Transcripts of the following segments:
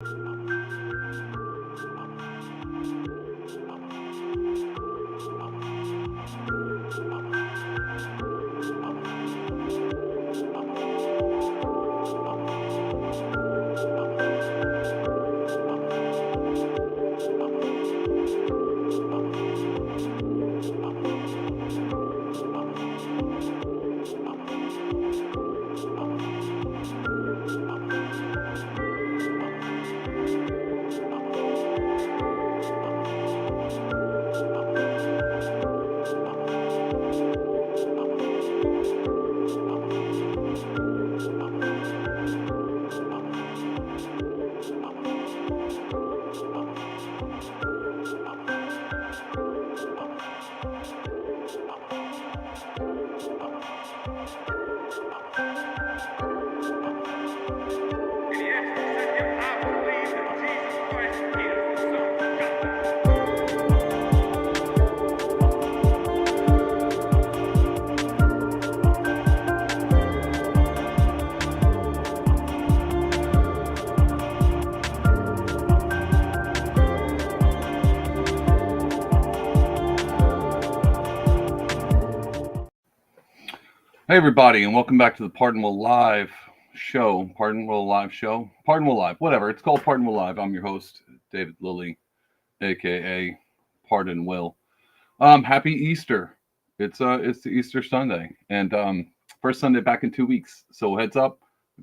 Hey, everybody, and welcome back to the Pardon Will Live show. Pardon Will Live show. Pardon Will Live, whatever. It's called Pardon Will Live. I'm your host, David Lilly, aka Pardon Will. Happy Easter. It's the Easter Sunday, and first Sunday back in 2 weeks. So heads up,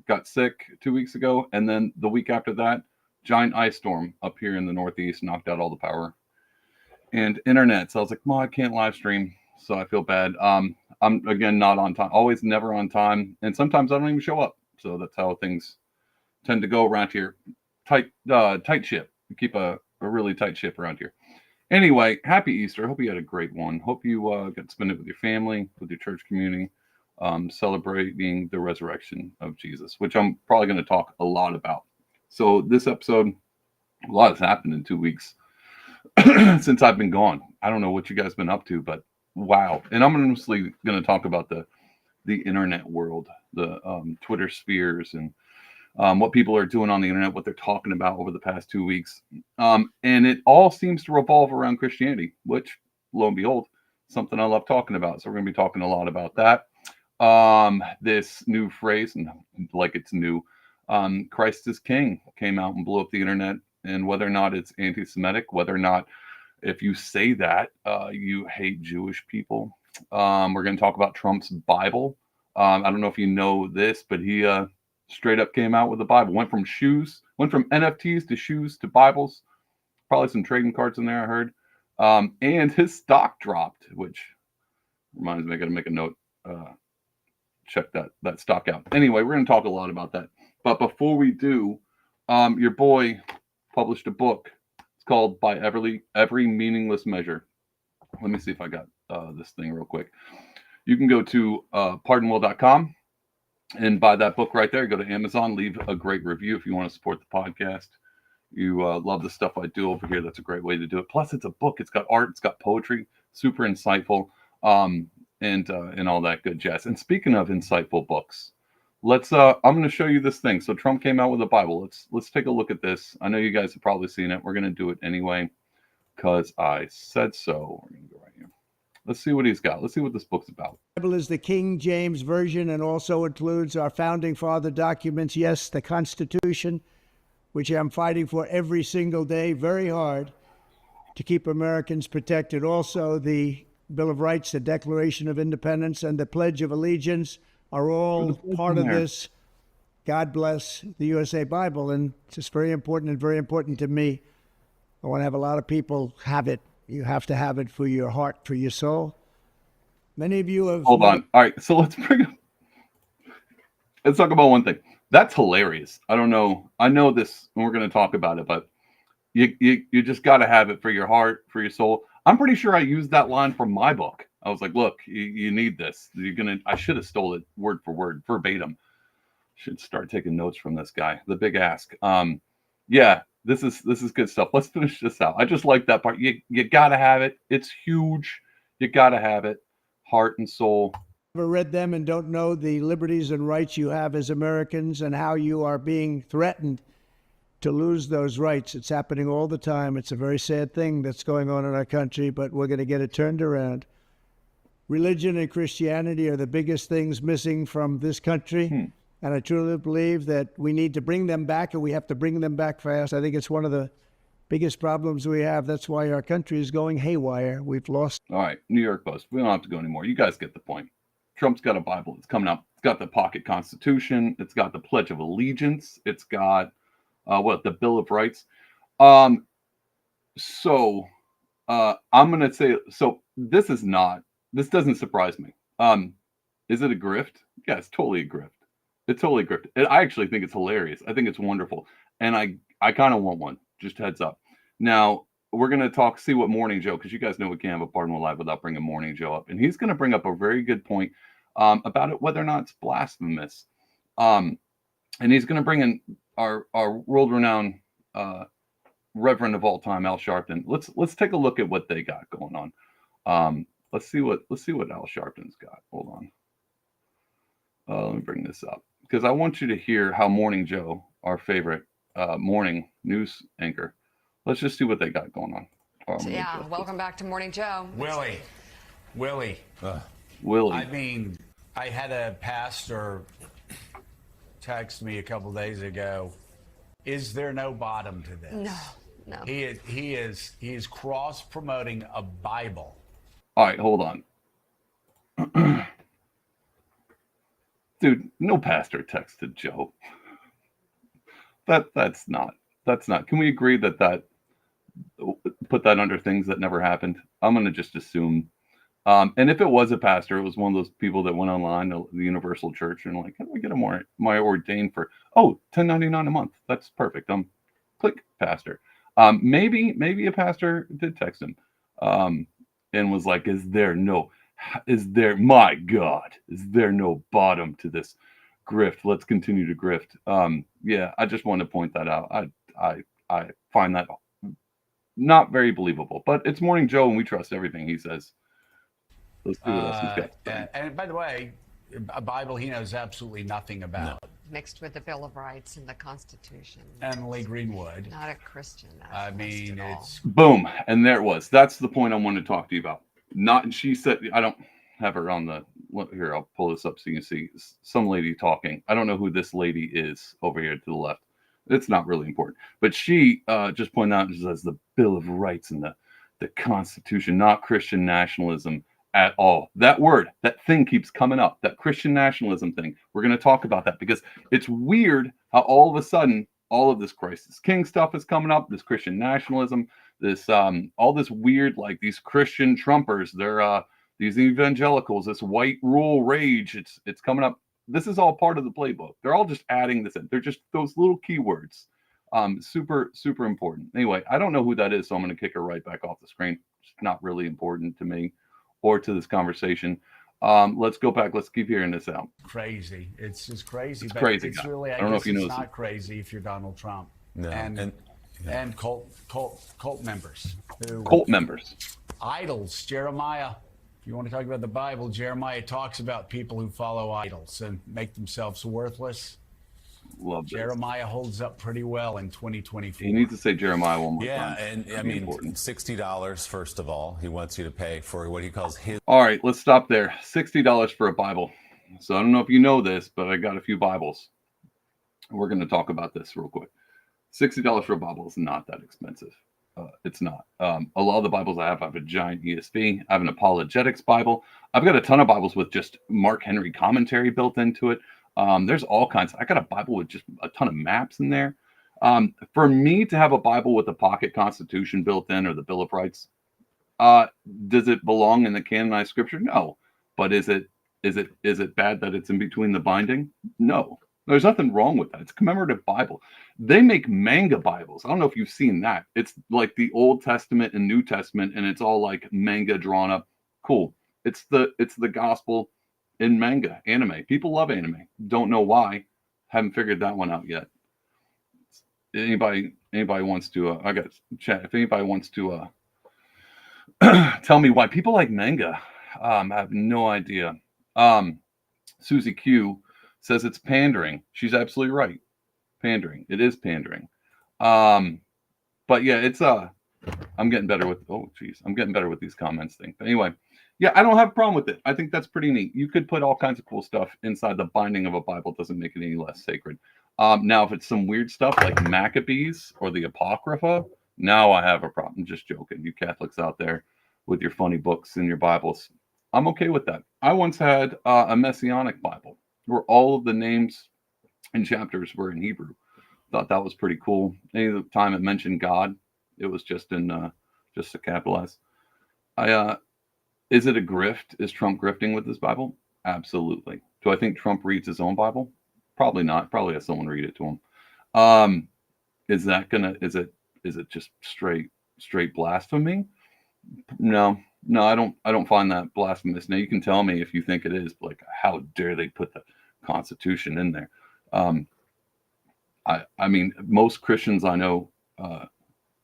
got sick 2 weeks ago, and then the week after that, giant ice storm up here in the Northeast knocked out all the power and internet. So I was like, well, I can't live stream, so I feel bad. I'm again not on time, always never on time, and sometimes I don't even show up. So that's how things tend to go around here. Tight ship. We keep a really tight ship around here. Anyway, happy Easter. Hope you had a great one. Hope you got to spend it with your family, with your church community, celebrating the resurrection of Jesus, which I'm probably going to talk a lot about. So this episode, a lot has happened in 2 weeks since I've been gone. I don't know what you guys been up to, but wow. And I'm mostly going to talk about the internet world, the Twitter spheres, and what people are doing on the internet, what they're talking about over the past 2 weeks. And it all seems to revolve around Christianity, which, lo and behold, something I love talking about. So we're going to be talking a lot about that. This new phrase, and like it's new, Christ is King, came out and blew up the internet. And whether or not it's anti-Semitic, whether or not if you say that, you hate Jewish people. We're going to talk about Trump's Bible. I don't know if you know this, but he straight up came out with the Bible. Went from NFTs to shoes to Bibles. Probably some trading cards in there, I heard. And his stock dropped, which reminds me, I got to make a note. Check that stock out. Anyway, we're going to talk a lot about that. But before we do, your boy published a book. It's called By Every Meaningless Measure. Let me see if I got this thing real quick. You can go to pardonwill.com and buy that book right there. Go to Amazon, leave a great review if you want to support the podcast. You love the stuff I do over here. That's a great way to do it. Plus, it's a book. It's got art. It's got poetry. Super insightful, and all that good jazz. And speaking of insightful books, I'm going to show you this thing. So Trump came out with a Bible. Let's take a look at this. I know you guys have probably seen it. We're going to do it anyway because I said so. We're going to go right here. Let's see what he's got. Let's see what this book's about. The Bible is the King James Version and also includes our founding father documents. Yes, the Constitution, which I'm fighting for every single day, very hard to keep Americans protected. Also, the Bill of Rights, the Declaration of Independence, and the Pledge of Allegiance are all part of this. God bless the USA Bible. And it's just very important and very important to me. I want to have a lot of people have it. You have to have it for your heart, for your soul. Many of you have... Hold on. All right. So let's talk about one thing. That's hilarious. I don't know. I know this, and we're going to talk about it, but you just got to have it for your heart, for your soul. I'm pretty sure I used that line from my book. I was like, look, you need this. I should have stole it word for word, verbatim. Should start taking notes from this guy. The Big Ask. Yeah, this is good stuff. Let's finish this out. I just like that part. You gotta have it. It's huge. You gotta have it. Heart and soul. Never read them and don't know the liberties and rights you have as Americans and how you are being threatened to lose those rights. It's happening all the time. It's a very sad thing that's going on in our country, but we're going to get it turned around. Religion and Christianity are the biggest things missing from this country. And I truly believe that we need to bring them back, and we have to bring them back fast. I think it's one of the biggest problems we have. That's why our country is going haywire. We've lost. All right, New York Post. We don't have to go anymore. You guys get the point. Trump's got a Bible. It's coming up. It's got the pocket constitution. It's got the Pledge of Allegiance. It's got the Bill of Rights. I'm going to say, so this doesn't surprise me. Is it a grift? Yeah, it's totally a grift. It's totally a grift. I actually think it's hilarious. I think it's wonderful. And I kind of want one. Just heads up. Now, we're going to see what Morning Joe, because you guys know we can't have a Pardon Will Live without bringing Morning Joe up. And he's going to bring up a very good point about it, whether or not it's blasphemous. And he's going to bring in our world-renowned Reverend of all time, Al Sharpton. Let's take a look at what they got going on. Let's see what Al Sharpton's got. Hold on. Let me bring this up, because I want you to hear how Morning Joe, our favorite morning news anchor, let's just see what they got going on. Welcome back to Morning Joe. Willie. Willie. I mean, I had a pastor text me a couple days ago. Is there no bottom to this? No. He is cross promoting a Bible. All right, hold on. Dude, no pastor texted Joe. That's not. Can we agree that put that under things that never happened? I'm going to just assume. And if it was a pastor, it was one of those people that went online to the Universal Church and like, how do I get my ordained for $10.99 a month? That's perfect. Click pastor. Maybe a pastor did text him and was like, my God, is there no bottom to this grift? Let's continue to grift. Yeah, I just want to point that out. I find that not very believable, but it's Morning Joe and we trust everything he says. Let's see what else he's got. And by the way, a Bible he knows absolutely nothing about. No. Mixed with the Bill of Rights and the Constitution. Emily Greenwood. Not a Christian. I mean, it's boom, and there it was. That's the point I wanted to talk to you about. She said, I don't have her on the here. I'll pull this up so you can see some lady talking. I don't know who this lady is over here to the left. It's not really important, but she just pointed out and says the Bill of Rights and the Constitution, not Christian nationalism at all. That word, that thing keeps coming up, that Christian nationalism thing. We're going to talk about that because it's weird how all of a sudden all of this Christ is King stuff is coming up, this Christian nationalism, this all this weird, like these Christian Trumpers, they're these evangelicals, this white rule rage, it's coming up. This is all part of the playbook. They're all just adding this in. They're just those little keywords. Super, super important. Anyway, I don't know who that is, so I'm going to kick her right back off the screen. It's not really important to me or to this conversation. Let's go back. Let's keep hearing this out. Crazy. It's just crazy. It's but crazy. It's really, I don't know guess if you know. It's not crazy if you're Donald Trump. No. And cult members. Cult members. Idols. Jeremiah. If you want to talk about the Bible, Jeremiah talks about people who follow idols and make themselves worthless. Love this. Jeremiah holds up pretty well in 2024. You need to say Jeremiah one more time. Yeah, and I mean, $60, first of all, he wants you to pay for what he calls his. All right, let's stop there. $60 for a Bible. So I don't know if you know this, but I got a few Bibles. We're going to talk about this real quick. $60 for a Bible is not that expensive. It's not. A lot of the Bibles I have a giant ESV. I have an apologetics Bible. I've got a ton of Bibles with just Mark Henry commentary built into it. There's all kinds. I got a Bible with just a ton of maps in there. For me to have a Bible with a pocket constitution built in or the Bill of Rights, does it belong in the canonized scripture? No. But is it bad that it's in between the binding? No. There's nothing wrong with that. It's a commemorative Bible. They make manga Bibles. I don't know if you've seen that. It's like the Old Testament and New Testament, and it's all like manga drawn up. Cool. It's the gospel in manga, anime. People love anime. Don't know why. Haven't figured that one out yet. Anybody wants to? I got chat. If anybody wants to tell me why people like manga, I have no idea. Susie Q says it's pandering. She's absolutely right. Pandering. It is pandering. But yeah, it's I'm getting better with I'm getting better with these comments thing. But anyway, yeah, I don't have a problem with it. I think that's pretty neat. You could put all kinds of cool stuff inside the binding of a Bible. It doesn't make it any less sacred. Now, if it's some weird stuff like Maccabees or the Apocrypha, now I have a problem. I'm just joking. You Catholics out there with your funny books and your Bibles, I'm okay with that. I once had a Messianic Bible where all of the names and chapters were in Hebrew. Thought that was pretty cool. Any time it mentioned God, it was just in just to capitalize. Is it a grift? Is Trump grifting with this Bible? Absolutely. Do I think Trump reads his own Bible? Probably not. Probably has someone read it to him. Is it just straight blasphemy? No, I don't find that blasphemous. Now you can tell me if you think it is, like, how dare they put the Constitution in there? I mean, most Christians I know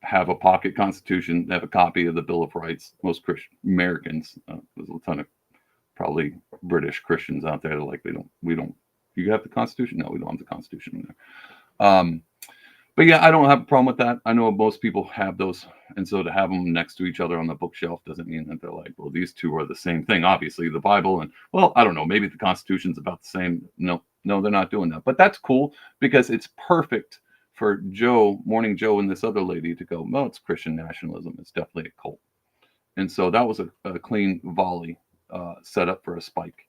have a pocket Constitution, have a copy of the Bill of Rights. Most Christian Americans, there's a ton of probably British Christians out there that like we don't. You have the Constitution? No, we don't have the Constitution in there. But yeah, I don't have a problem with that. I know most people have those, and so to have them next to each other on the bookshelf doesn't mean that they're like, well, these two are the same thing. Obviously, the Bible and, well, I don't know, maybe the Constitution's about the same. No, they're not doing that. But that's cool because it's perfect for Joe, Morning Joe, and this other lady to go, well, it's Christian nationalism. It's definitely a cult. And so that was a clean volley set up for a spike.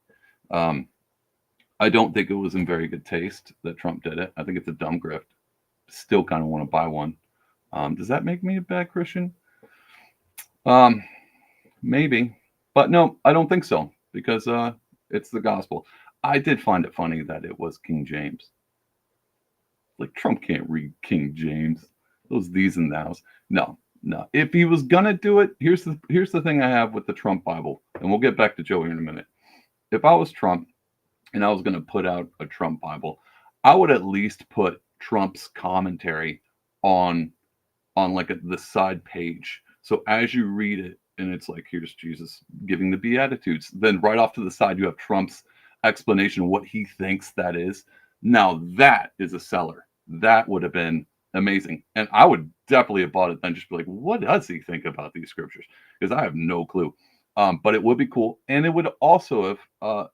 I don't think it was in very good taste that Trump did it. I think it's a dumb grift. Still kind of want to buy one. Does that make me a bad Christian? Maybe, but no, I don't think so because it's the gospel. I did find it funny that it was King James. Like, Trump can't read King James. Those these and thous. No. If he was gonna do it, here's the thing I have with the Trump Bible, and we'll get back to Joe here in a minute. If I was Trump and I was gonna put out a Trump Bible, I would at least put Trump's commentary on like the side page. So as you read it, and it's like, here's Jesus giving the Beatitudes, then right off to the side you have Trump's explanation of what he thinks that is. Now that is a seller. That would have been amazing, and I would definitely have bought it then. Just be like, what does he think about these scriptures? Because I have no clue. But it would be cool, and it would also have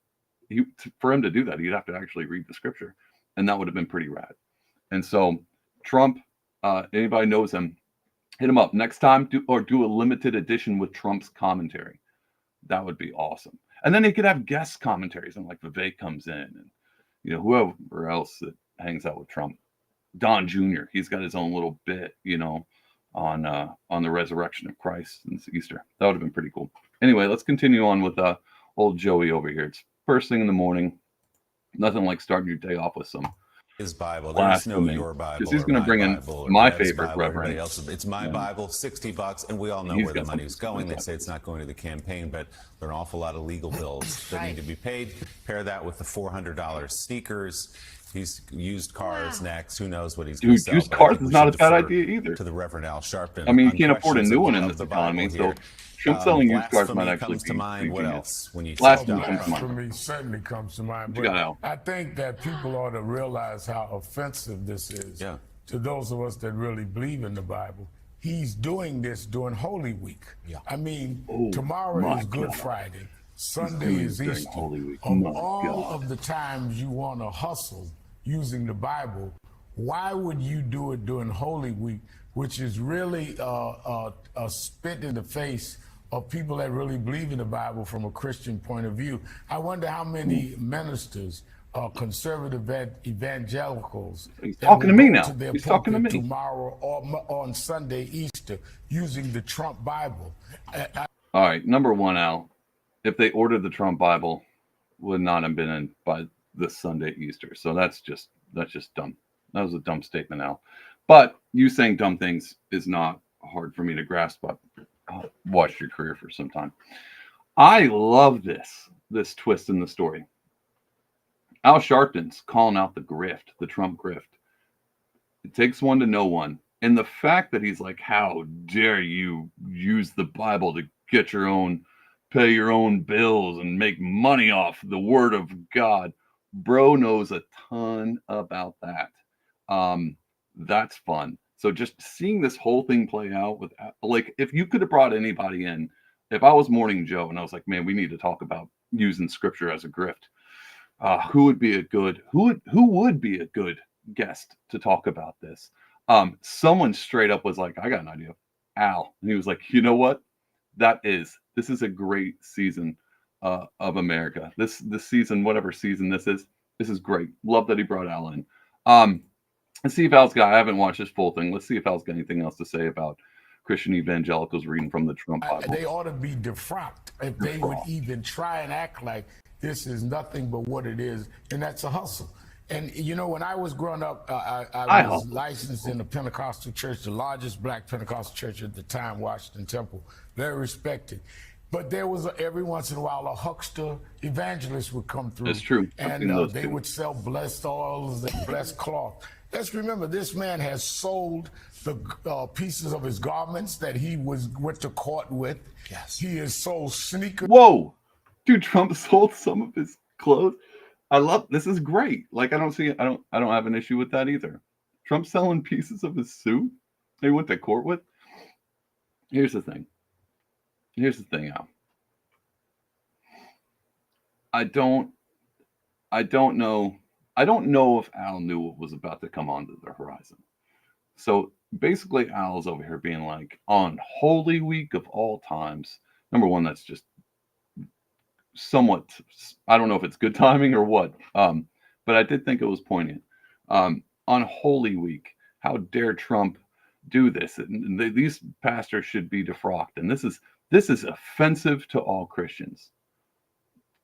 for him to do that, he'd have to actually read the scripture, and that would have been pretty rad. And so Trump, anybody knows him, hit him up next time. Do a limited edition with Trump's commentary. That would be awesome. And then he could have guest commentaries, and like Vivek comes in, and whoever else that hangs out with Trump. Don Jr. He's got his own little bit, on the resurrection of Christ and Easter. That would have been pretty cool. Anyway, let's continue on with old Joey over here. It's first thing in the morning. Nothing like starting your day off with some his Bible. There's no your Bible. Because he's going to bring in my favorite reverend. It's my Bible, $60, and we all know where the money's going. They say it's not going to the campaign, but there are an awful lot of legal bills that need to be paid. Pair that with the $400 sneakers. He's used cars next. Who knows what he's going to sell? Used cars is not a bad idea either. To the Reverend Al Sharpton. I mean, you can't afford a new one in this economy, so him selling used cars might actually comes to mind. What else? When you blasphemy comes to mind. For me, certainly comes to mind. But I think that people ought to realize how offensive this is to those of us that really believe in the Bible. He's doing this during Holy Week. I mean, tomorrow is Good Friday. Sunday is Easter. Of all of the times you want to hustle using the Bible, why would you do it during Holy Week, which is really a spit in the face of people that really believe in the Bible from a Christian point of view? I wonder how many ministers, conservative evangelicals, he's talking to me now. He's talking to me tomorrow or on Sunday, Easter, using the Trump Bible. All right, number one, Al, if they ordered the Trump Bible, would not have been in by this Sunday, Easter. So that's just dumb. That was a dumb statement, Al. But you saying dumb things is not hard for me to grasp. I've watched your career for some time. I love this twist in the story. Al Sharpton's calling out the grift, the Trump grift. It takes one to know one. And the fact that he's like, how dare you use the Bible to get pay your own bills and make money off the word of God. Bro knows a ton about that. That's fun. So just seeing this whole thing play out with, like, if you could have brought anybody in, if I was Morning Joe and I was like, man, we need to talk about using scripture as a grift, who would be a good guest to talk about this? Someone straight up was like, I got an idea, Al, and he was like, you know what? This is a great season of America. This season, whatever season this is great. Love that he brought Al in. Let's see if Al's got. I haven't watched this full thing. Let's see if Al's got anything else to say about Christian evangelicals reading from the Trump Bible. They ought to be defrocked if they would even try and act like this is nothing but what it is, and that's a hustle. And you know, when I was growing up, I was licensed in the Pentecostal church, the largest black Pentecostal church at the time, Washington Temple, very respected. But there was every once in a while a huckster evangelist would come through. That's true. And they would sell blessed oils and blessed cloth. Let's remember, this man has sold the pieces of his garments that he went to court with. Yes. He has sold sneakers. Whoa, dude! Trump sold some of his clothes. I love this. Is great. Like I don't have an issue with that either. Trump selling pieces of his suit he went to court with. Here's the thing, Al. I don't know if Al knew what was about to come onto the horizon. So basically, Al's over here being like, on Holy Week of all times. Number one, that's just somewhat, I don't know if it's good timing or what, but I did think it was poignant. On Holy Week, how dare Trump do this? And these pastors should be defrocked. And this is offensive to all Christians.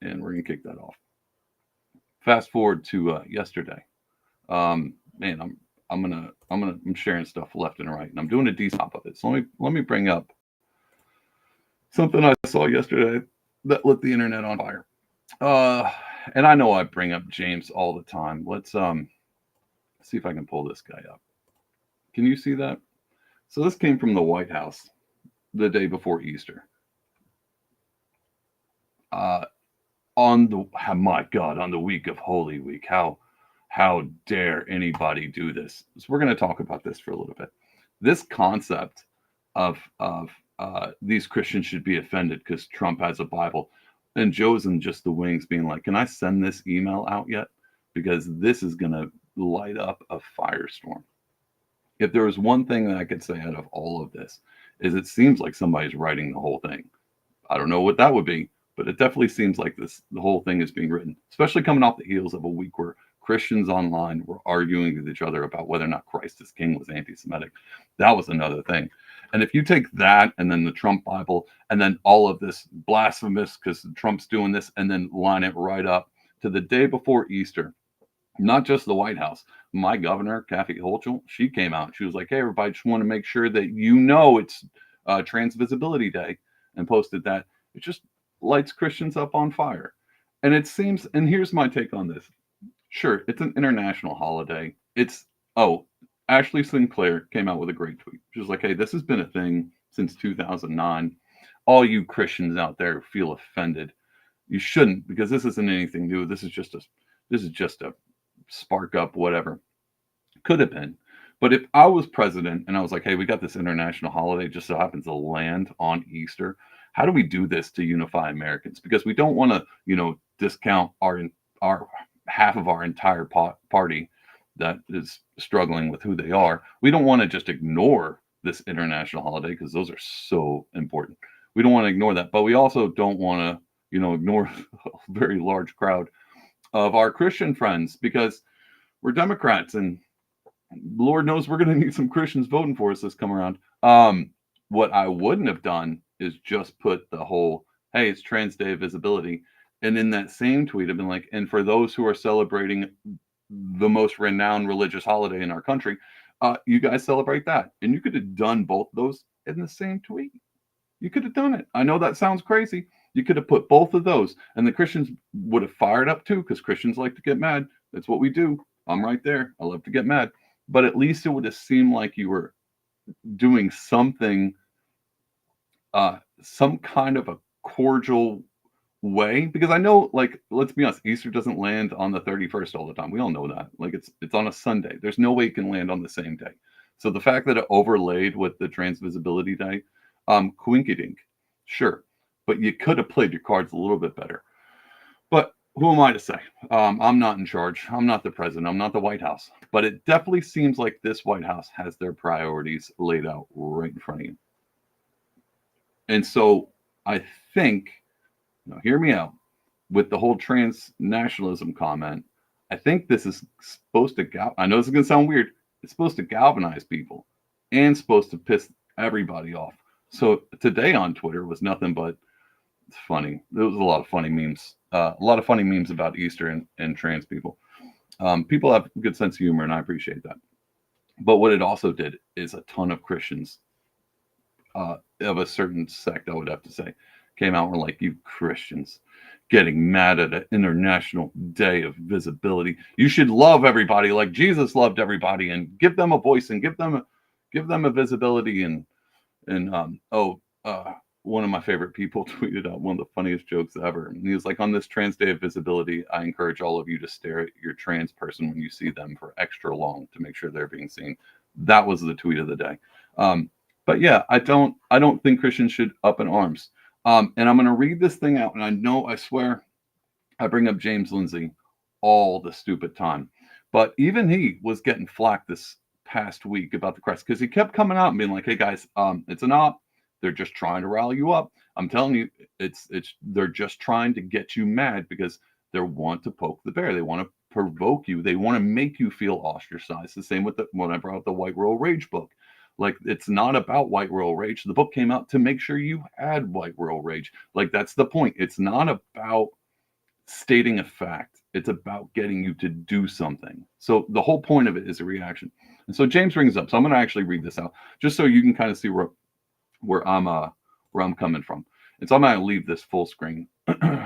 And we're gonna kick that off. Fast forward to yesterday. Man, I'm sharing stuff left and right, and I'm doing a decent job of it. So let me bring up something I saw yesterday that lit the internet on fire. And I know I bring up James all the time. Let's see if I can pull this guy up. Can you see that? So this came from the White House the day before Easter. On the week of Holy Week, how dare anybody do this? So we're going to talk about this for a little bit. This concept of these Christians should be offended because Trump has a Bible, and Joe's in just the wings being like, can I send this email out yet? Because this is going to light up a firestorm. If there was one thing that I could say out of all of this, is it seems like somebody's writing the whole thing. I don't know what that would be, but it definitely seems like the whole thing is being written, especially coming off the heels of a week where Christians online were arguing with each other about whether or not Christ is King was anti-Semitic. That was another thing. And if you take that and then the Trump Bible and then all of this blasphemous because Trump's doing this and then line it right up to the day before Easter, not just the White House, my governor, Kathy Hochul, she came out. She was like, hey, everybody, just want to make sure that you know it's Trans Visibility Day, and posted that. It just lights Christians up on fire. And it seems, and here's my take on this. Sure, it's an international holiday. Ashley Sinclair came out with a great tweet. She was like, hey, this has been a thing since 2009. All you Christians out there who feel offended, you shouldn't, because this isn't anything new. This is just a spark up, whatever. Could have been. But if I was president and I was like, hey, we got this international holiday, just so happens to land on Easter, how do we do this to unify Americans? Because we don't want to, discount our half of our entire party that is struggling with who they are. We don't want to just ignore this international holiday because those are so important. We don't want to ignore that, but we also don't want to, ignore a very large crowd of our Christian friends because we're Democrats and Lord knows we're going to need some Christians voting for us this come around. What I wouldn't have done is just put the whole, hey, it's Trans Day of Visibility. And in that same tweet, I've been like, and for those who are celebrating the most renowned religious holiday in our country, you guys celebrate that. And you could have done both those in the same tweet. You could have done it. I know that sounds crazy. You could have put both of those, and the Christians would have fired up too, because Christians like to get mad. That's what we do. I'm right there. I love to get mad. But at least it would have seemed like you were doing something, some kind of a cordial way, because I know, like, let's be honest, Easter doesn't land on the 31st all the time. We all know that. Like, it's on a Sunday. There's no way it can land on the same day. So the fact that it overlaid with the Trans Visibility Day, coinkydink, sure, but you could have played your cards a little bit better. But who am I to say? I'm not in charge. I'm not the president. I'm not the White House. But it definitely seems like this White House has their priorities laid out right in front of you. And so I think, now hear me out, with the whole transnationalism comment, I think this is supposed to, I know this is going to sound weird, it's supposed to galvanize people and supposed to piss everybody off. So today on Twitter was nothing but funny. There was a lot of funny memes. About Easter and trans people. People have a good sense of humor, and I appreciate that. But what it also did is a ton of Christians of a certain sect, I would have to say, came out and were like, you Christians getting mad at an International Day of Visibility. You should love everybody like Jesus loved everybody and give them a voice and give them a visibility. And one of my favorite people tweeted out one of the funniest jokes ever. And he was like, on this Trans Day of Visibility, I encourage all of you to stare at your trans person when you see them for extra long to make sure they're being seen. That was the tweet of the day. But yeah, I don't think Christians should up in arms. And I'm going to read this thing out. And I swear, I bring up James Lindsay all the stupid time. But even he was getting flack this past week about the Christ because he kept coming out and being like, hey guys, it's an op. They're just trying to rally you up. I'm telling you, they're just trying to get you mad because they want to poke the bear. They want to provoke you. They want to make you feel ostracized. The same with when I brought up the White Royal Rage book. Like, it's not about White Royal Rage. The book came out to make sure you had White Royal Rage. Like, that's the point. It's not about stating a fact. It's about getting you to do something. So the whole point of it is a reaction. And so James brings up, so I'm going to actually read this out just so you can kind of see where I'm coming from. And so I'm going to leave this full screen.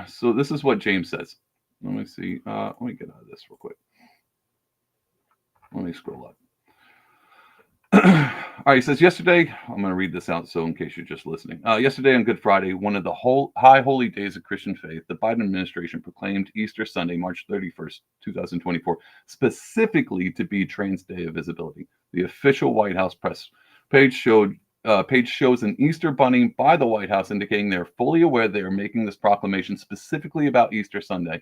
So this is what James says. Let me see. Let me get out of this real quick. Let me scroll up. All right, he says, yesterday, I'm going to read this out so in case you're just listening. Yesterday on Good Friday, one of the high holy days of Christian faith, the Biden administration proclaimed Easter Sunday, March 31st, 2024, specifically to be Trans Day of Visibility. The official White House press page shows an Easter bunny by the White House indicating they're fully aware they are making this proclamation specifically about Easter Sunday.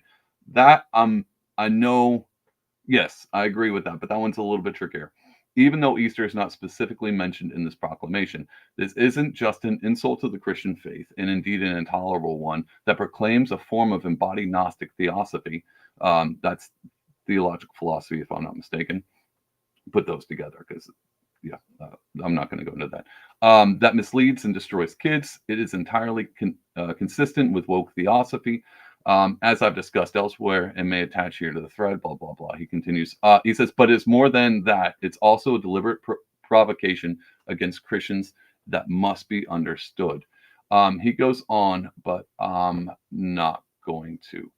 That, I know, yes, I agree with that, but that one's a little bit trickier. Even though Easter is not specifically mentioned in this proclamation, this isn't just an insult to the Christian faith, and indeed an intolerable one that proclaims a form of embodied Gnostic theosophy. That's theological philosophy, if I'm not mistaken. Put those together because, I'm not going to go into that. That misleads and destroys kids. It is entirely consistent with woke theosophy. As I've discussed elsewhere and may attach here to the thread, blah, blah, blah. He continues. He says, but it's more than that. It's also a deliberate provocation against Christians that must be understood. He goes on, but I'm not going to.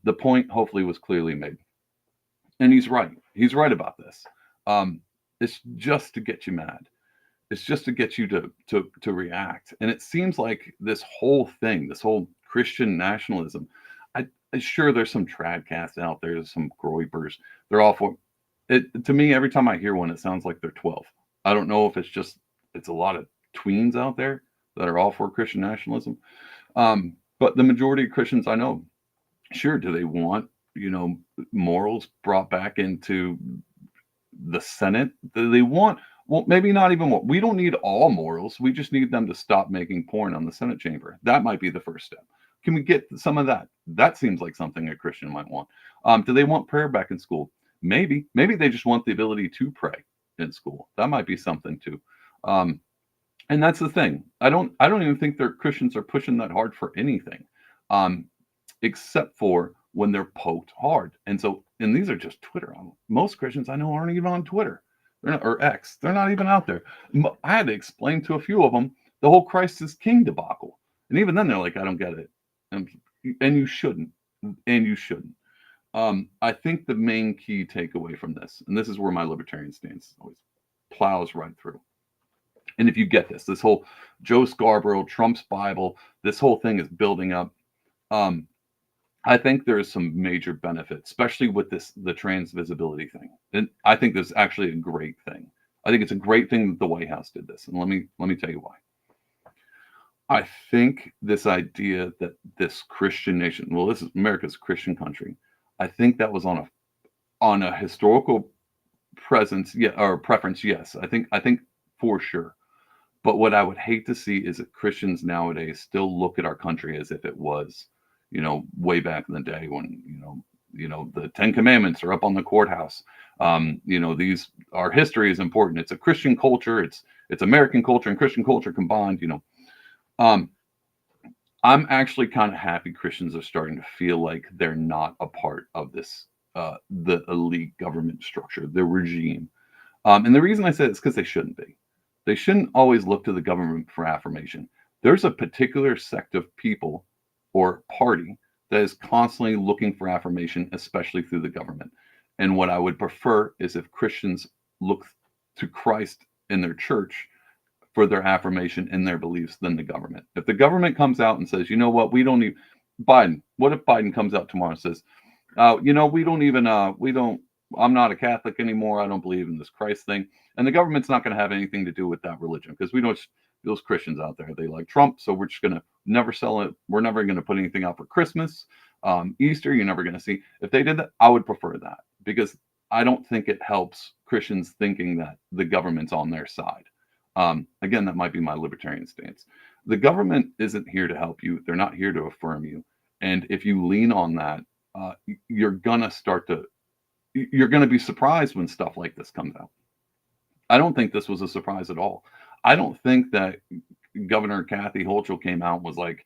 The point hopefully was clearly made. And he's right. He's right about this. It's just to get you mad. It's just to get you to react. And it seems like this whole thing, this whole Christian nationalism, I'm sure there's some tradcasts out there, there's some groypers. They're all for it. To me, every time I hear one, it sounds like they're 12. I don't know if it's a lot of tweens out there that are all for Christian nationalism. But the majority of Christians I know, sure, do they want, morals brought back into the Senate? Do they want, well, maybe not even more. We don't need all morals. We just need them to stop making porn on the Senate chamber. That might be the first step. Can we get some of that? That seems like something a Christian might want. Do they want prayer back in school? Maybe they just want the ability to pray in school. That might be something too. And that's the thing. I don't even think their Christians are pushing that hard for anything, except for when they're poked hard. And these are just Twitter. Most Christians I know aren't even on Twitter. They're not, or X. They're not even out there. I had to explain to a few of them the whole Christ is King debacle. And even then they're like, I don't get it. And you shouldn't. And you shouldn't. I think the main key takeaway from this, and this is where my libertarian stance always plows right through. And if you get this whole Joe Scarborough, Trump's Bible, this whole thing is building up. I think there is some major benefit, especially with the trans visibility thing. And I think this is actually a great thing. I think it's a great thing that the White House did this, and let me tell you why. I think this idea that this Christian nation, well, this is America's Christian country, I think that was on a historical presence, yeah, or preference, yes. I think for sure. But what I would hate to see is that Christians nowadays still look at our country as if it was, way back in the day when, the Ten Commandments are up on the courthouse. Our history is important. It's a Christian culture. It's American culture and Christian culture combined. I'm actually kind of happy Christians are starting to feel like they're not a part of this, the elite government structure, the regime. And the reason I say it's because they shouldn't be. They shouldn't always look to the government for affirmation. There's a particular sect of people or party that is constantly looking for affirmation, especially through the government. And what I would prefer is if Christians look to Christ in their church for their affirmation in their beliefs than the government. If the government comes out and says, you know what, we don't need Biden. What if Biden comes out tomorrow and says, I'm not a Catholic anymore. I don't believe in this Christ thing. And the government's not going to have anything to do with that religion because we don't, those Christians out there, they like Trump. So we're just going to never sell it. We're never going to put anything out for Christmas. Easter, you're never going to see. If they did that, I would prefer that because I don't think it helps Christians thinking that the government's on their side. Again, that might be my libertarian stance. The government isn't here to help you. They're not here to affirm you. And if you lean on that, you're going to be surprised when stuff like this comes out. I don't think this was a surprise at all. I don't think that Governor Kathy Hochul came out and was like,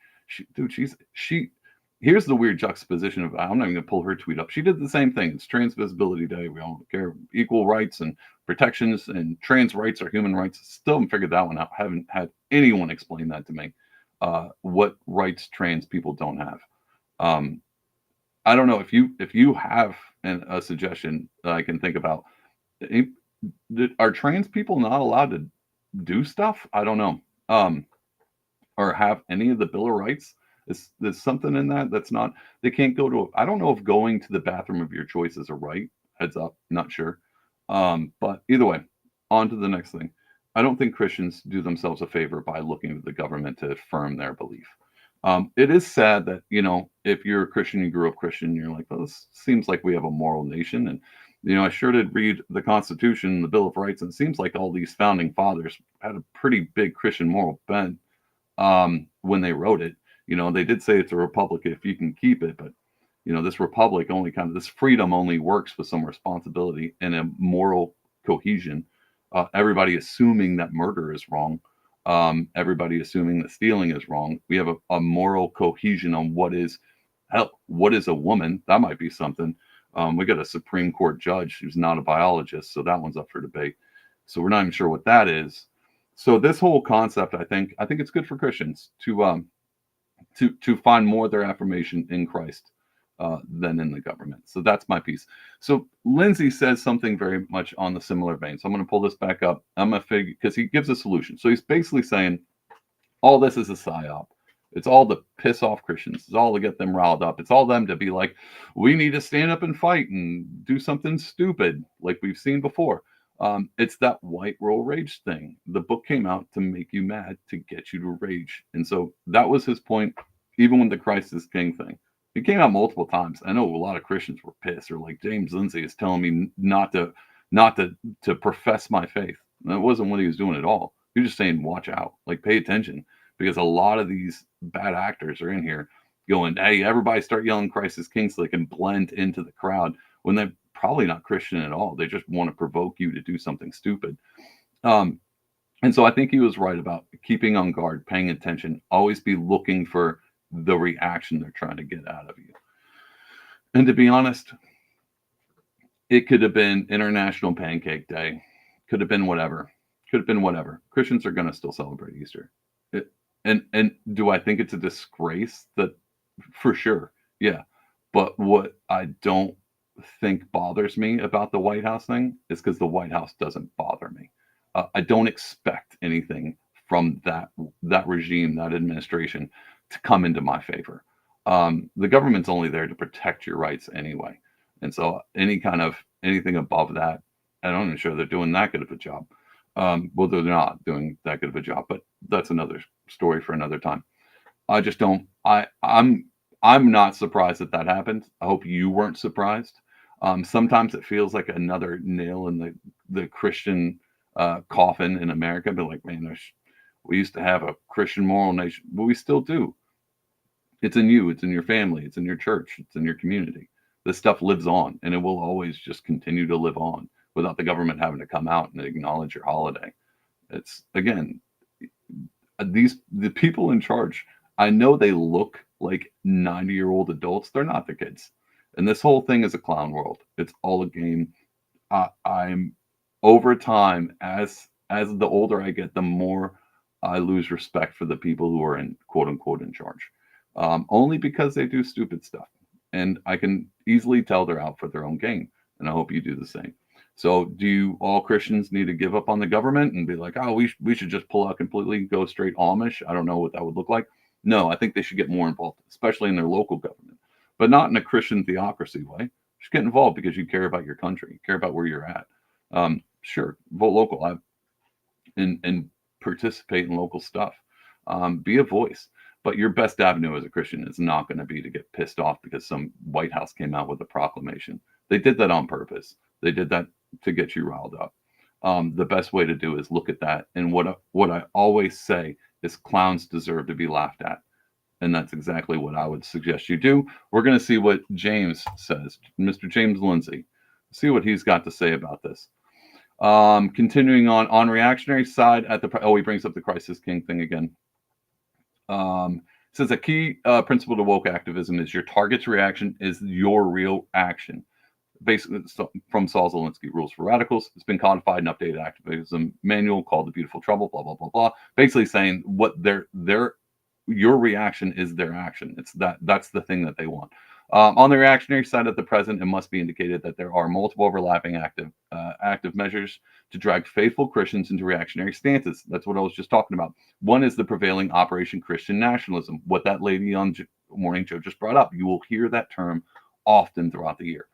here's the weird juxtaposition of, I'm not even going to pull her tweet up. She did the same thing. It's Trans Visibility Day. We all care equal rights and protections, and trans rights are human rights. Still haven't figured that one out. Haven't had anyone explain that to me, what rights trans people don't have. I don't know if you have a suggestion that I can think about. Are trans people not allowed to do stuff? I don't know. Or have any of the Bill of Rights? There's something in that that's not. They can't go to. I don't know if going to the bathroom of your choice is a right. Heads up, not sure. But either way, on to the next thing. I don't think Christians do themselves a favor by looking to the government to affirm their belief. It is sad that, if you're a Christian, you grew up Christian, you're like, well, this seems like we have a moral nation. And, I sure did read the Constitution, the Bill of Rights, and it seems like all these founding fathers had a pretty big Christian moral bent when they wrote it. They did say it's a republic if you can keep it, but, this republic this freedom only works with some responsibility and a moral cohesion. Everybody assuming that murder is wrong. Everybody assuming that stealing is wrong. We have a moral cohesion on what is a woman. That might be something. We got a Supreme Court judge who's not a biologist, so that one's up for debate. So we're not even sure what that is. So this whole concept, I think it's good for Christians to find more of their affirmation in Christ than in the government. So that's my piece. So Lindsay says something very much on the similar vein. So I'm going to pull this back up. I'm going to figure, because he gives a solution. So he's basically saying all this is a psyop. It's all to piss off Christians. It's all to get them riled up. It's all them to be like, we need to stand up and fight and do something stupid like we've seen before. It's that white roll rage thing. The book came out to make you mad, to get you to rage. And so that was his point, even with the Christ is King thing. It came out multiple times. I know a lot of Christians were pissed, or like James Lindsay is telling me not to profess my faith. And that wasn't what he was doing at all. He was just saying, watch out, like pay attention, because a lot of these bad actors are in here going, hey, everybody start yelling Christ is King so they can blend into the crowd when they're probably not Christian at all. They just want to provoke you to do something stupid. And so I think he was right about keeping on guard, paying attention, always be looking for the reaction they're trying to get out of you. And to be honest, it could have been International Pancake Day, could have been whatever. Christians are going to still celebrate Easter. And do I think it's a disgrace? That for sure, yeah. But what I don't think bothers me about the White House thing is because the White House doesn't bother me. I don't expect anything from that regime, that administration, to come into my favor. The government's only there to protect your rights anyway. And so anything above that, I'm not even sure they're doing that good of a job. Well, they're not doing that good of a job, but that's another story for another time. I just don't. I'm not surprised that that happened. I hope you weren't surprised. Sometimes it feels like another nail in the Christian coffin in America. But like, man, we used to have a Christian moral nation. Well, we still do. It's in you. It's in your family. It's in your church. It's in your community. This stuff lives on, and it will always just continue to live on without the government having to come out and acknowledge your holiday. It's, again, the people in charge, I know they look like 90-year-old adults. They're not the kids. And this whole thing is a clown world. It's all a game. I'm over time, as the older I get, the more I lose respect for the people who are in quote unquote in charge. Only because they do stupid stuff. And I can easily tell they're out for their own gain. And I hope you do the same. So do all Christians need to give up on the government and be like, oh, we should just pull out completely, go straight Amish? I don't know what that would look like. No, I think they should get more involved, especially in their local government, but not in a Christian theocracy way. Just get involved because you care about your country, you care about where you're at. Sure, vote local and participate in local stuff. Be a voice. But your best avenue as a Christian is not going to be to get pissed off because some White House came out with a proclamation. They did that on purpose. They did that to get you riled up. The best way to do is look at that. And what I always say is clowns deserve to be laughed at. And that's exactly what I would suggest you do. We're going to see what James says, Mr. James Lindsay. See what he's got to say about this. Continuing on reactionary side he brings up the Christ is King thing again. Says a key principle to woke activism is your target's reaction is your real action. Basically, from Saul Alinsky, Rules for Radicals. It's been codified in updated activism manual called The Beautiful Trouble, blah, blah, blah, blah. Basically saying what your reaction is their action. That's the thing that they want. On the reactionary side at the present, it must be indicated that there are multiple overlapping active measures to drag faithful Christians into reactionary stances. That's what I was just talking about. One is the prevailing Operation Christian Nationalism, what that lady on Morning Joe just brought up. You will hear that term often throughout the year.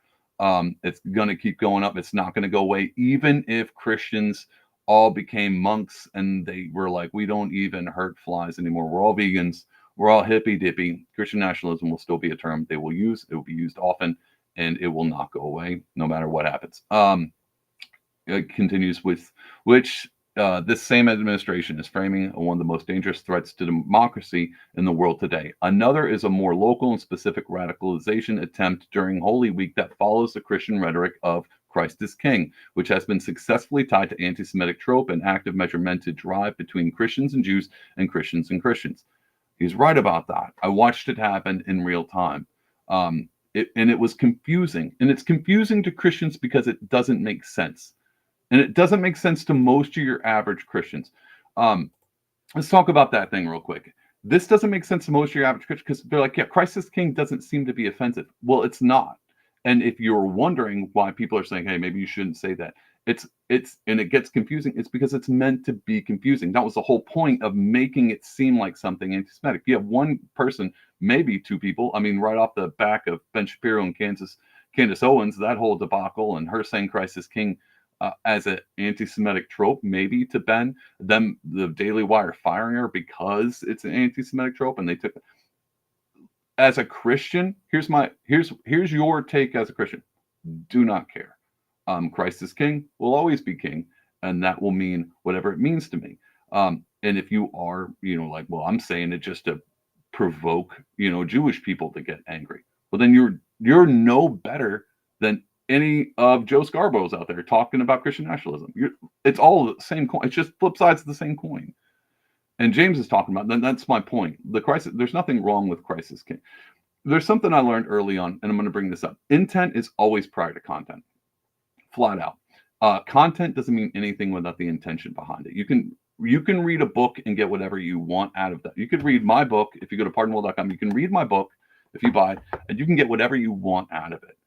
It's going to keep going up. It's not going to go away, even if Christians all became monks and they were like, we don't even hurt flies anymore. We're all vegans. We're all hippy dippy. Christian nationalism will still be a term they will use. It will be used often, and it will not go away no matter what happens. It continues with which this same administration is framing one of the most dangerous threats to democracy in the world today. Another is a more local and specific radicalization attempt during Holy Week that follows the Christian rhetoric of Christ is King, which has been successfully tied to anti-Semitic trope and active measure meant to drive between Christians and Jews and Christians and Christians. He's right about that. I watched it happen in real time. It was confusing. And it's confusing to Christians because it doesn't make sense. And it doesn't make sense to most of your average Christians. Let's talk about that thing real quick. This doesn't make sense to most of your average Christians because they're like, yeah, Christ is King doesn't seem to be offensive. Well, it's not. And if you're wondering why people are saying, hey, maybe you shouldn't say that, and it gets confusing, it's because it's meant to be confusing. That was the whole point of making it seem like something anti-Semitic. You have one person, maybe two people. I mean, right off the back of Ben Shapiro and Candace Owens, that whole debacle and her saying Christ is King as an anti-Semitic trope, maybe to Ben, them the Daily Wire firing her because it's an anti-Semitic trope, and they took it. As a Christian, here's your take as a Christian. Do not care. Christ is King, will always be King, and that will mean whatever it means to me. And if you are, like, well, I'm saying it just to provoke, Jewish people to get angry. Well, then you're no better than any of Joe Scarborough's out there talking about Christian nationalism. It's all the same coin. It's just flip sides of the same coin. And James is talking about, that's my point. There's nothing wrong with Christ is King. There's something I learned early on, and I'm going to bring this up. Intent is always prior to content. Flat out. Content doesn't mean anything without the intention behind it. You can read a book and get whatever you want out of that. You could read my book. If you go to pardonwell.com, you can read my book if you buy it, and you can get whatever you want out of it.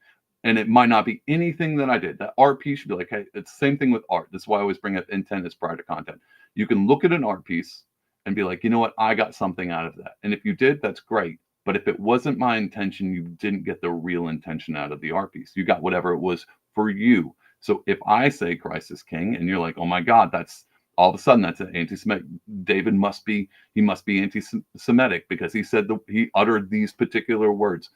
And it might not be anything that I did. That art piece should be like, hey, it's the same thing with art. That's why I always bring up intent is prior to content. You can look at an art piece and be like, you know what? I got something out of that. And if you did, that's great. But if it wasn't my intention, you didn't get the real intention out of the art piece. You got whatever it was for you. So if I say Christ is king, and you're like, oh my God, that's all of a sudden that's an anti-Semitic. David must be anti-Semitic because he uttered these particular words.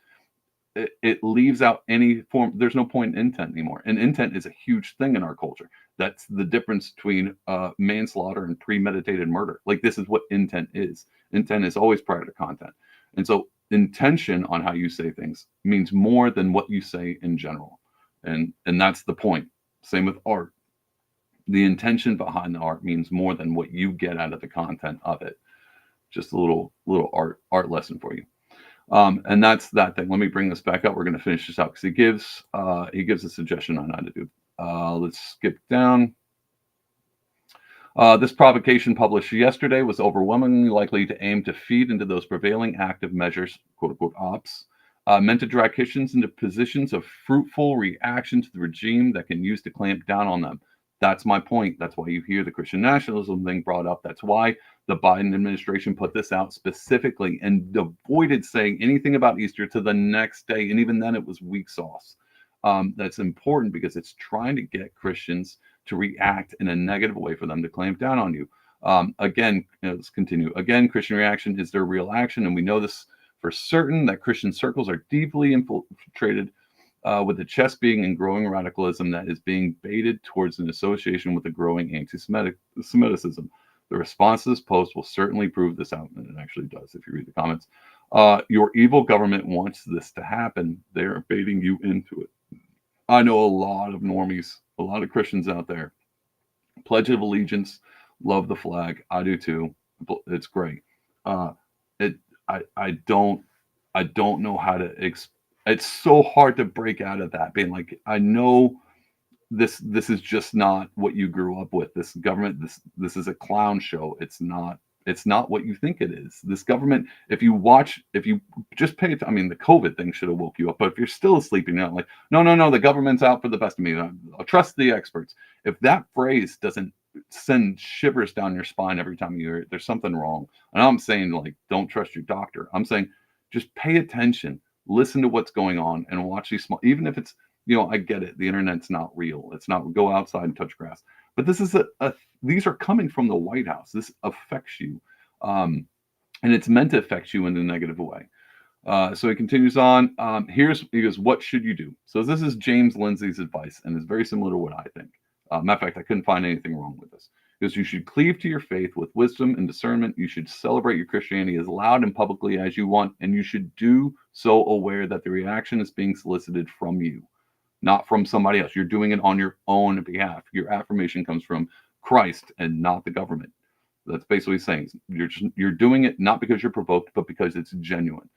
It leaves out any form. There's no point in intent anymore. And intent is a huge thing in our culture. That's the difference between manslaughter and premeditated murder. Like, this is what intent is. Intent is always prior to content. And so intention on how you say things means more than what you say in general. And that's the point. Same with art. The intention behind the art means more than what you get out of the content of it. Just a little art lesson for you. And that's that thing. Let me bring this back up. We're going to finish this out because he gives a suggestion on how to do. Let's skip down. This provocation published yesterday was overwhelmingly likely to aim to feed into those prevailing active measures, quote unquote ops, meant to drag Christians into positions of fruitful reaction to the regime that can use to clamp down on them. That's my point. That's why you hear the Christian nationalism thing brought up. That's why the Biden administration put this out specifically and avoided saying anything about Easter to the next day. And even then it was weak sauce. That's important because it's trying to get Christians to react in a negative way for them to clamp down on you. Again, let's continue. Again, Christian reaction is their real action. And we know this for certain that Christian circles are deeply infiltrated with the chest being in growing radicalism that is being baited towards an association with the growing anti-Semitism. The response to this post will certainly prove this out, and it actually does if you read the comments. Your evil government wants this to happen. They're baiting you into it. I know a lot of normies, a lot of Christians out there. Pledge of Allegiance, love the flag. I do too. It's great. I don't know how to it's so hard to break out of that, being like, I know this is just not what you grew up with. This government, this is a clown show. It's not what you think it is. This government, if you just pay attention, I mean, the COVID thing should have woke you up, but if you're still asleep and you're not like, no, the government's out for the best of me, I'll trust the experts. If that phrase doesn't send shivers down your spine every time you hear it, there's something wrong. And I'm saying, like, don't trust your doctor. I'm saying just pay attention. Listen to what's going on and watch these small, even if it's, I get it. The internet's not real. It's not go outside and touch grass. But this is these are coming from the White House. This affects you. And it's meant to affect you in a negative way. So he continues on. He goes, what should you do? So this is James Lindsay's advice, and it's very similar to what I think. Matter of fact, I couldn't find anything wrong with this. Because you should cleave to your faith with wisdom and discernment. You should celebrate your Christianity as loud and publicly as you want, and you should do so aware that the reaction is being solicited from you, not from somebody else. You're doing it on your own behalf. Your affirmation comes from Christ and not the government. That's basically saying you're doing it not because you're provoked, but because it's genuine.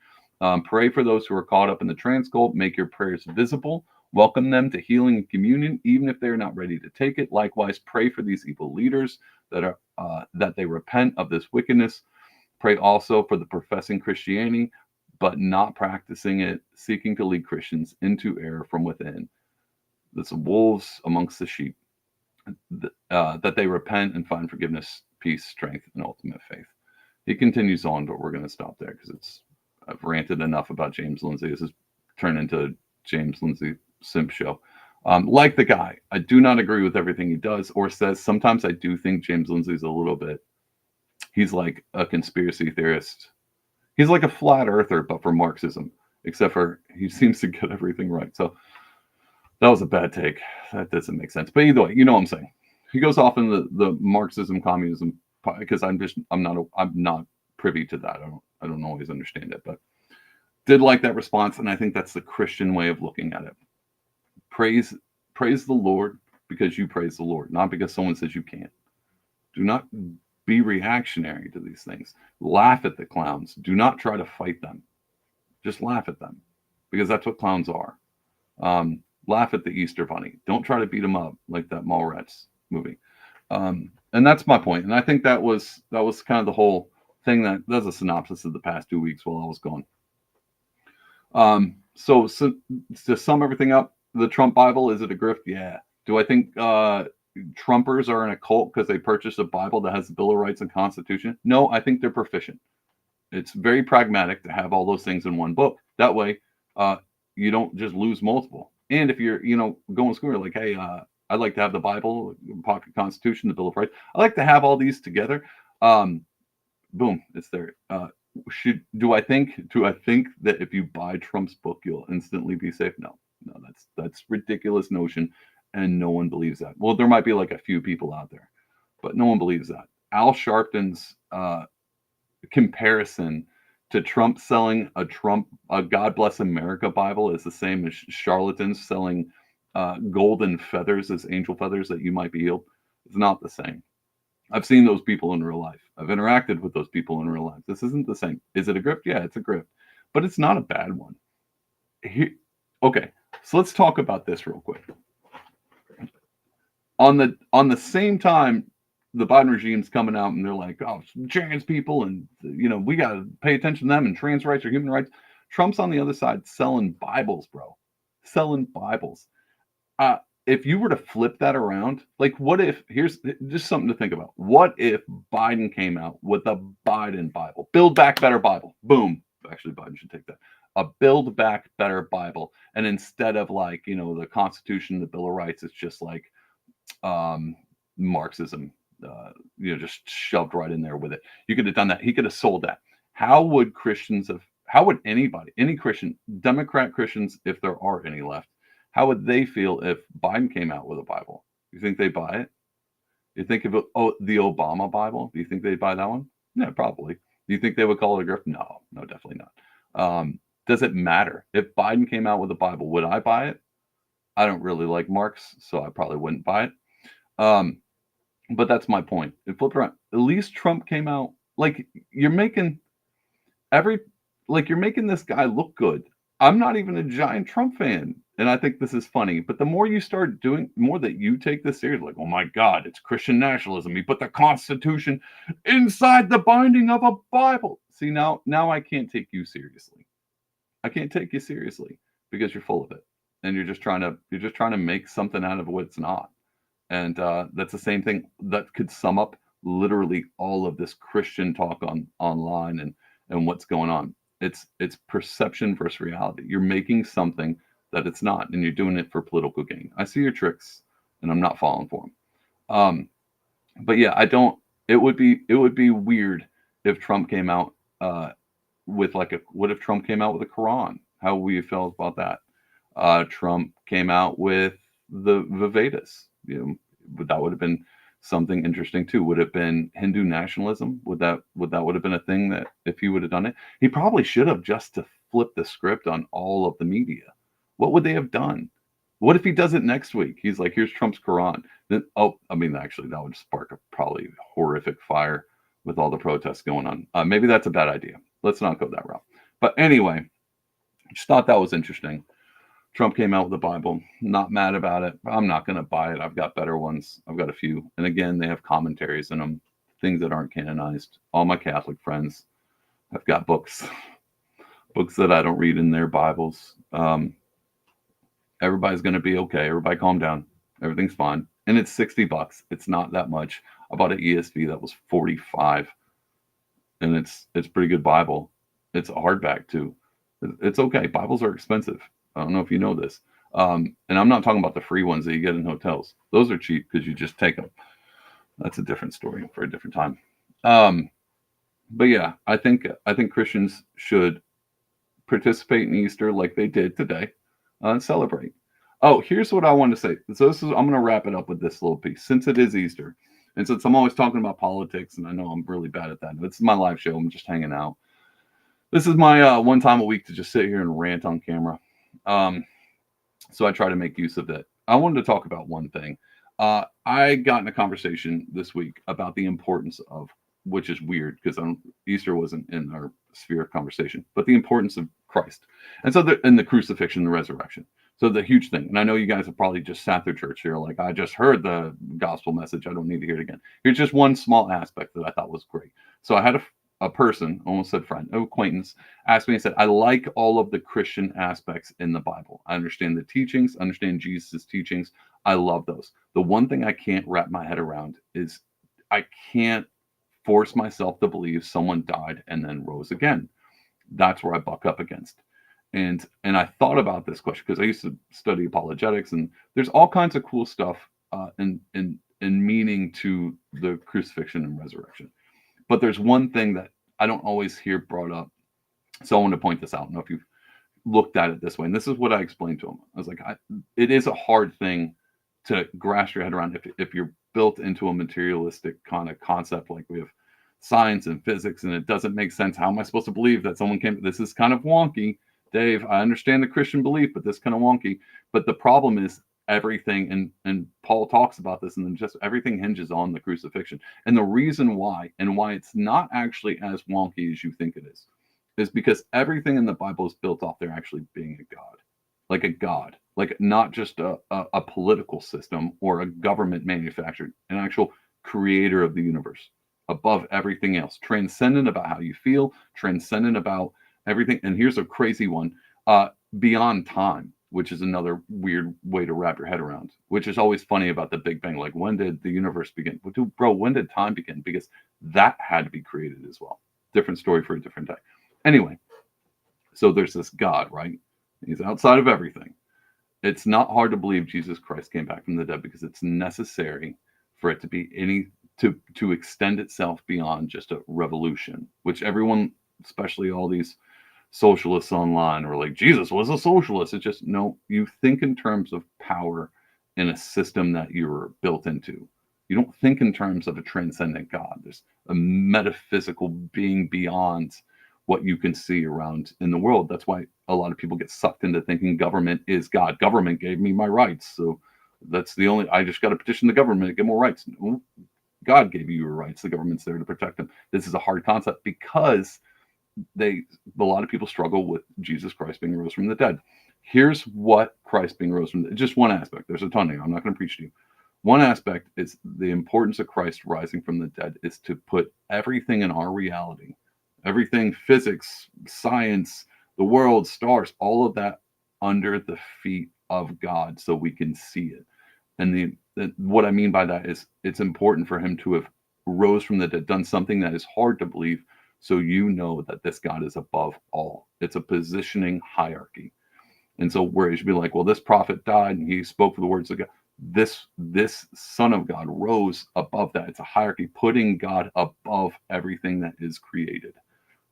Pray for those who are caught up in the trans cult. Make your prayers visible. Welcome them to healing and communion, even if they're not ready to take it. Likewise, pray for these evil leaders that they repent of this wickedness. Pray also for the professing Christianity, but not practicing it, seeking to lead Christians into error from within. That's wolves amongst the sheep, that they repent and find forgiveness, peace, strength, and ultimate faith. He continues on, but we're going to stop there because I've ranted enough about James Lindsay. This has turned into James Lindsay simp show. Like the guy, I do not agree with everything he does or says. Sometimes I do think James Lindsay's a little bit, he's like a conspiracy theorist. He's like a flat earther, but for Marxism, except for he seems to get everything right. So that was a bad take. That doesn't make sense. But either way, you know what I'm saying. He goes off in the Marxism, communism, because I'm not privy to that. I don't always understand it, but did like that response, and I think that's the Christian way of looking at it. Praise the Lord because you praise the Lord, not because someone says you can't. Do not be reactionary to these things. Laugh at the clowns. Do not try to fight them. Just laugh at them, because that's what clowns are. Laugh at the Easter Bunny. Don't try to beat them up like that Mallrats movie. And that's my point. And I think that was kind of the whole thing. That's a synopsis of the past 2 weeks while I was gone. So to sum everything up, the Trump Bible, is it a grift? Yeah. Do I think Trumpers are in a cult because they purchased a Bible that has the Bill of Rights and Constitution? No, I think they're proficient. It's very pragmatic to have all those things in one book. That way, you don't just lose multiple. And if you're, going to school, you're like, hey, I'd like to have the Bible, pocket Constitution, the Bill of Rights. I like to have all these together. Boom, it's there. Do I think that if you buy Trump's book, you'll instantly be safe? No, that's ridiculous notion, and no one believes that. Well, there might be like a few people out there, but no one believes that. Al Sharpton's comparison to Trump selling a God Bless America Bible is the same as charlatans selling golden feathers as angel feathers that you might be healed. It's not the same. I've seen those people in real life. I've interacted with those people in real life. This isn't the same. Is it a grift? Yeah, it's a grift, but it's not a bad one. Okay, so let's talk about this real quick. On the same time, the Biden regime's coming out and they're like, oh, trans people, and we got to pay attention to them, and trans rights are human rights. Trump's on the other side selling Bibles, bro. Selling Bibles. If you were to flip that around, like what if, here's just something to think about. What if Biden came out with a Biden Bible? Build Back Better Bible. Boom. Actually, Biden should take that. A Build Back Better Bible. And instead of like, the Constitution, the Bill of Rights, it's just like Marxism, just shoved right in there with it. You could have done that. He could have sold that. How would anybody, any Christian, Democrat Christians, if there are any left, how would they feel if Biden came out with a Bible? You think they buy it? You think of the Obama Bible? Do you think they'd buy that one? Yeah, probably. Do you think they would call it a grift? No, definitely not. Does it matter? If Biden came out with a Bible, would I buy it? I don't really like Marx, so I probably wouldn't buy it. But that's my point. It flipped around. At least Trump came out like you're making this guy look good. I'm not even a giant Trump fan. And I think this is funny, but the more you start doing, more that you take this serious, like, oh my God, it's Christian nationalism. He put the Constitution inside the binding of a Bible. See, now I can't take you seriously. I can't take you seriously because you're full of it, and you're just trying to make something out of what it's not. And that's the same thing that could sum up literally all of this Christian talk online and what's going on. It's perception versus reality. You're making something that it's not, and you're doing it for political gain. I see your tricks, and I'm not falling for them. But yeah, I don't. It would be weird if Trump came out with what if Trump came out with a Quran? How would you feel about that? Trump came out with the Vedas. That would have been something interesting too. Would it have been Hindu nationalism? Would that have been a thing that if he would have done it? He probably should have, just to flip the script on all of the media. What would they have done? What if he does it next week? He's like, here's Trump's Quran. Then, actually, that would spark a probably horrific fire with all the protests going on. Maybe that's a bad idea. Let's not go that route. But anyway, just thought that was interesting. Trump came out with the Bible. Not mad about it. I'm not going to buy it. I've got better ones. I've got a few. And again, they have commentaries in them, things that aren't canonized. All my Catholic friends have got books that I don't read in their Bibles. Everybody's going to be okay. Everybody calm down. Everything's fine. And it's $60. It's not that much. I bought an ESV that was $45. And it's pretty good Bible. It's a hardback too. It's okay. Bibles are expensive. I don't know if you know this. And I'm not talking about the free ones that you get in hotels. Those are cheap because you just take them. That's a different story for a different time. But yeah, I think Christians should participate in Easter like they did today. Celebrate. Oh, here's what I want to say. So I'm going to wrap it up with this little piece. Since it is Easter, and since I'm always talking about politics, and I know I'm really bad at that, this is my live show. I'm just hanging out. This is my one time a week to just sit here and rant on camera. So I try to make use of it. I wanted to talk about one thing. I got in a conversation this week about the importance of, which is weird because Easter wasn't in our sphere of conversation, but the importance of Christ. And so the crucifixion, the resurrection. So the huge thing. And I know you guys have probably just sat through church here like, I just heard the gospel message. I don't need to hear it again. Here's just one small aspect that I thought was great. So I had a person, almost said friend, acquaintance, asked me and said, I like all of the Christian aspects in the Bible. I understand the teachings, understand Jesus' teachings. I love those. The one thing I can't wrap my head around is I can't force myself to believe someone died and then rose again. That's where I buck up against. And I thought about this question because I used to study apologetics, and there's all kinds of cool stuff and meaning to the crucifixion and resurrection. But there's one thing that I don't always hear brought up. So I want to point this out. I don't know if you've looked at it this way. And this is what I explained to him. I was like, it is a hard thing to grasp your head around if you're built into a materialistic kind of concept, like we have science and physics, and it doesn't make sense. How am I supposed to believe that someone came? This is kind of wonky, Dave. I understand the Christian belief, but this is kind of wonky. But the problem is everything, and Paul talks about this, and then just everything hinges on the crucifixion. And the reason why, and why it's not actually as wonky as you think it is because everything in the Bible is built off there actually being a God, like not just a political system or a government manufactured, an actual creator of the universe above everything else, transcendent about how you feel, transcendent about everything. And here's a crazy one, beyond time, which is another weird way to wrap your head around, which is always funny about the Big Bang. Like, when did the universe begin? Well, dude, bro, when did time begin? Because that had to be created as well. Different story for a different day. Anyway, so there's this God, right? He's outside of everything. It's not hard to believe Jesus Christ came back from the dead, because it's necessary for it to be to extend itself beyond just a revolution, which everyone, especially all these socialists online, are like, Jesus was a socialist. It's just, no, you think in terms of power in a system that you're built into. You don't think in terms of a transcendent God. There's a metaphysical being beyond what you can see around in the world. That's why a lot of people get sucked into thinking government is God. Government gave me my rights, so that's the only, I just got to petition the government to get more rights. No, God gave you your rights. The government's there to protect them. This is a hard concept because a lot of people struggle with Jesus Christ being rose from the dead. Here's what Christ being rose from the dead, just one aspect. There's a ton of you. I'm not going to preach to you. One aspect is the importance of Christ rising from the dead is to put everything in our reality, everything, physics, science, the world, stars, all of that under the feet of God so we can see it. And what I mean by that is it's important for him to have rose from the dead, done something that is hard to believe, so you know that this God is above all. It's a positioning hierarchy. And so whereas you'd be like, well, this prophet died and he spoke for the words of God, this Son of God rose above that. It's a hierarchy, putting God above everything that is created.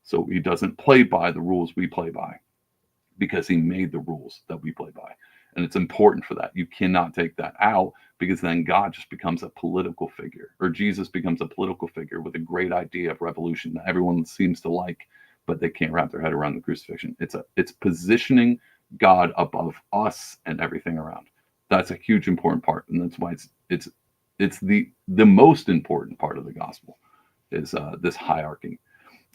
So he doesn't play by the rules we play by, because he made the rules that we play by. And it's important for that. You cannot take that out, because then God just becomes a political figure, or Jesus becomes a political figure with a great idea of revolution that everyone seems to like, but they can't wrap their head around the crucifixion. It's positioning God above us and everything around. That's a huge important part. And that's why it's the most important part of the gospel is this hierarchy.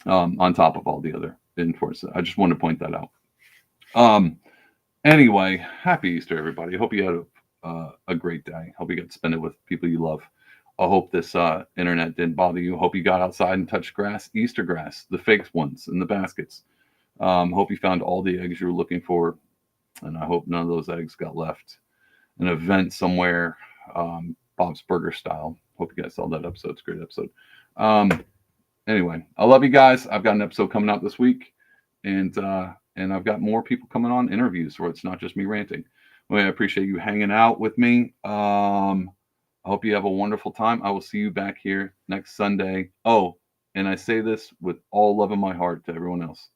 On top of all the other importance. I just want to point that out. Anyway, happy Easter, everybody. I hope you had a great day. Hope you get to spend it with people you love. I hope this internet didn't bother you. Hope you got outside and touched grass, Easter grass, the fake ones in the baskets. Hope you found all the eggs you were looking for. And I hope none of those eggs got left in an event somewhere, Bob's Burger style. Hope you guys saw that episode. It's a great episode. Anyway, I love you guys. I've got an episode coming out this week, and I've got more people coming on, interviews, where it's not just me ranting. Well, I appreciate you hanging out with me. I hope you have a wonderful time. I will see you back here next Sunday. Oh, and I say this with all love in my heart to everyone else.